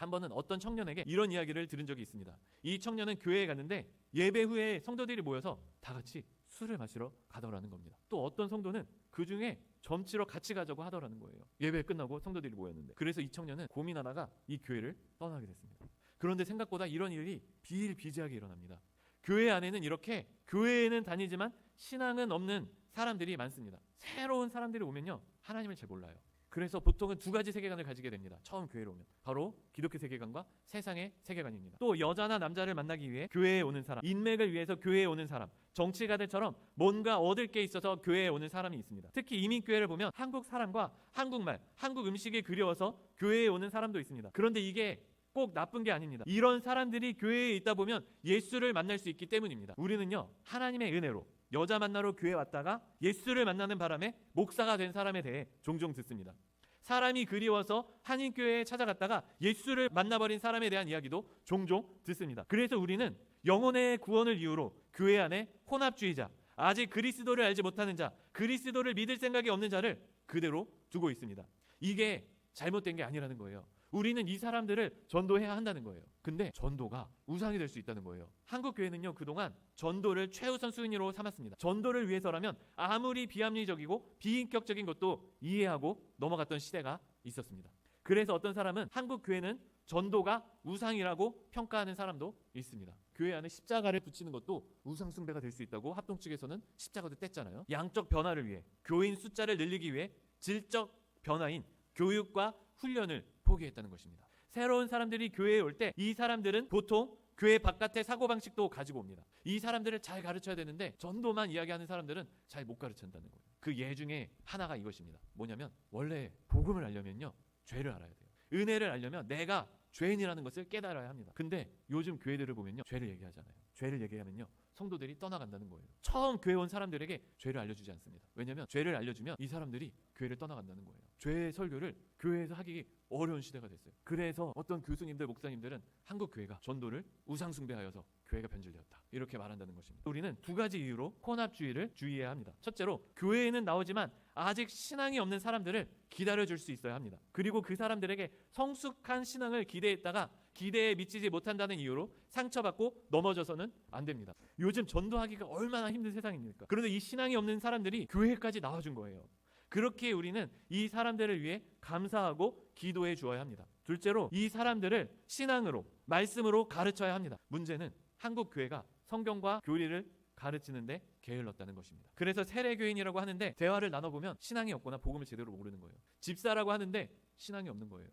한 번은 어떤 청년에게 이런 이야기를 들은 적이 있습니다. 이 청년은 교회에 갔는데 예배 후에 성도들이 모여서 다 같이 술을 마시러 가더라는 겁니다. 또 어떤 성도는 그 중에 점치러 같이 가자고 하더라는 거예요. 예배 끝나고 성도들이 모였는데. 그래서 이 청년은 고민하다가 이 교회를 떠나게 됐습니다. 그런데 생각보다 이런 일이 비일비재하게 일어납니다. 교회 안에는 이렇게 교회에는 다니지만 신앙은 없는 사람들이 많습니다. 새로운 사람들이 오면요, 하나님을 잘 몰라요. 그래서 보통은 두 가지 세계관을 가지게 됩니다. 처음 교회로 오면 바로 기독교 세계관과 세상의 세계관입니다. 또 여자나 남자를 만나기 위해 교회에 오는 사람, 인맥을 위해서 교회에 오는 사람, 정치가들처럼 뭔가 얻을 게 있어서 교회에 오는 사람이 있습니다. 특히 이민교회를 보면 한국 사람과 한국말, 한국 음식이 그리워서 교회에 오는 사람도 있습니다. 그런데 이게 꼭 나쁜 게 아닙니다. 이런 사람들이 교회에 있다 보면 예수를 만날 수 있기 때문입니다. 우리는요, 하나님의 은혜로 여자 만나러 교회 왔다가 예수를 만나는 바람에 목사가 된 사람에 대해 종종 듣습니다. 사람이 그리워서 한인교회에 찾아갔다가 예수를 만나버린 사람에 대한 이야기도 종종 듣습니다. 그래서 우리는 영혼의 구원을 이유로 교회 안에 혼합주의자, 아직 그리스도를 알지 못하는 자, 그리스도를 믿을 생각이 없는 자를 그대로 두고 있습니다. 이게 잘못된 게 아니라는 거예요. 우리는 이 사람들을 전도해야 한다는 거예요. 근데 전도가 우상이 될 수 있다는 거예요. 한국 교회는요, 그동안 전도를 최우선 순위로 삼았습니다. 전도를 위해서라면 아무리 비합리적이고 비인격적인 것도 이해하고 넘어갔던 시대가 있었습니다. 그래서 어떤 사람은 한국 교회는 전도가 우상이라고 평가하는 사람도 있습니다. 교회 안에 십자가를 붙이는 것도 우상 숭배가 될 수 있다고 합동 측에서는 십자가도 뗐잖아요. 양적 변화를 위해, 교인 숫자를 늘리기 위해 질적 변화인 교육과 훈련을 포기했다는 것입니다. 새로운 사람들이 교회에 올 때 이 사람들은 보통 교회 바깥의 사고방식도 가지고 옵니다. 이 사람들을 잘 가르쳐야 되는데 전도만 이야기하는 사람들은 잘 못 가르친다는 거예요. 그 예 중에 하나가 이것입니다. 뭐냐면 원래 복음을 알려면요, 죄를 알아야 돼요. 은혜를 알려면 내가 죄인이라는 것을 깨달아야 합니다. 근데 요즘 교회들을 보면요, 죄를 얘기하잖아요. 죄를 얘기하면요, 성도들이 떠나간다는 거예요. 처음 교회 온 사람들에게 죄를 알려주지 않습니다. 왜냐하면 죄를 알려주면 이 사람들이 교회를 떠나간다는 거예요. 죄의 설교를 교회에서 하기 어려운 시대가 됐어요. 그래서 어떤 교수님들, 목사님들은 한국 교회가 전도를 우상 숭배하여서 교회가 변질되었다, 이렇게 말한다는 것입니다. 우리는 두 가지 이유로 혼합주의를 주의해야 합니다. 첫째로, 교회에는 나오지만 아직 신앙이 없는 사람들을 기다려줄 수 있어야 합니다. 그리고 그 사람들에게 성숙한 신앙을 기대했다가 기대에 미치지 못한다는 이유로 상처받고 넘어져서는 안 됩니다. 요즘 전도하기가 얼마나 힘든 세상입니까? 그런데 이 신앙이 없는 사람들이 교회까지 나와준 거예요. 그렇게 우리는 이 사람들을 위해 감사하고 기도해 주어야 합니다. 둘째로, 이 사람들을 신앙으로, 말씀으로 가르쳐야 합니다. 문제는 한국 교회가 성경과 교리를 가르치는데 게을렀다는 것입니다. 그래서 세례교인이라고 하는데 대화를 나눠보면 신앙이 없거나 복음을 제대로 모르는 거예요. 집사라고 하는데 신앙이 없는 거예요.